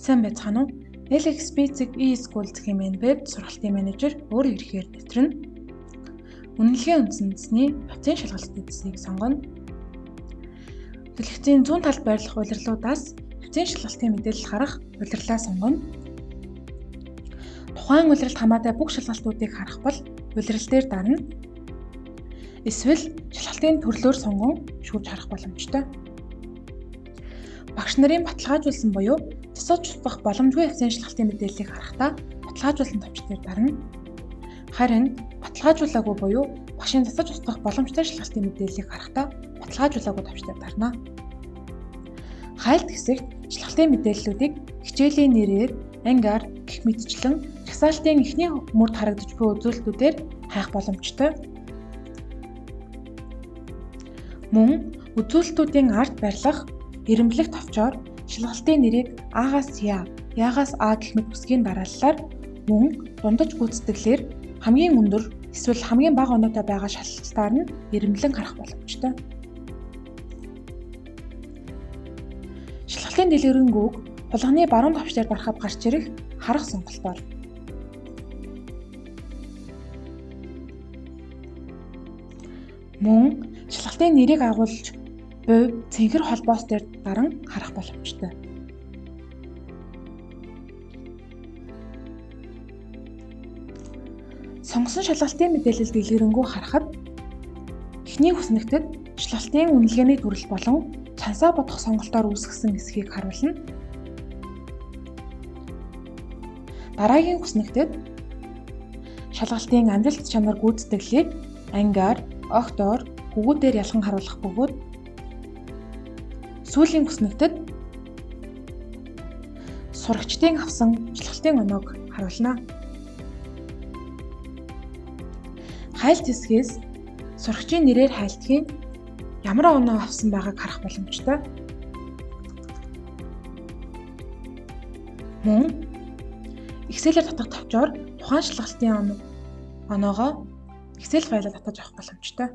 Сайн байцгаана уу? LXP-E School хэмээн веб сургалтын менежер өөрөөр ихээр нэвтрэнэ. Үнэлгээ үндсэндсний процент шалгалтын эцсийг сонгоно. Төлөвлөгөөний зүүн талд байрлах улирлуудаас процент шалгалтын мэдээлэл харах улирлаа сонгоно. Тухайн улиралд хамаатай бүх шалгалтуудыг харах бол улирал дээр дарна. Эсвэл шалгалтын төрлөөр сонгон шүүж харах боломжтой. Багш нарын баталгаажуулсан буюу засаж устгах боломжгүй процент шалгалтын мэдээллийг харахдаа баталгаажуулсан товч дээр дарна. Харин баталгаажуулаагүй буюу багшийн засаж устгах боломжтой шалгалтын мэдээллийг харахдаа баталгаажуулаагүй товч дээр дарна. Хайлт хэсэгт шалгалтын мэдээллүүдийг хичээлийн нэрээр, ангиар гэх мэтчлэн жагсаалтын эхний мөрд харагдаж буй үзүүлэлтүүдээр хайх боломжтой. Мөн үзүүлэлтүүдийн ард барилах, эрэмблэх товчоор шалгалтын нэрийг А-гаас Я, Я-гаас А гэх мэт бүсгийн дарааллаар мөн дундаж гүйцэтгэлээр хамгийн өндөр эсвэл хамгийн бага оноотой байгаа шалгалтаар нь эрэмблэн харах боломжтой. Шалгалтын дэлгэрэнгүй хулганы баруун товчдоор барахад гарч ирэх харах сонголтоор. Мөн шалгалтын нэрийг агуулж буй цэнхэр холбоос дээр даран харах боломжтой. Сонгосон шалгалтын мэдээлэл дэлгэрэнгүй харахад эхний хүснэгтэд шалгалтын үнэлгээний төрөл болон цансаа бодох сонголтоор үүсгэсэн эсхийг харуулна. Дараагийн хүснэгтэд шалгалтын амжилт чанар гүйцэтгэлийг ангиар, огтоор, хөвгүүдээр ялхан харуулах бөгөөд сүүлийн хүснэгтэд сурагчдын авсан шалгалтын оноог харуулна. Хайлт хэсгээс сурагчийн нэрээр хайлтгийн ямар оноо авсан байгааг харах боломжтой. Мөн Excel-ээр татах товчоор тухайн шалгалтын оноогоо Excel файлаар татаж авах боломжтой.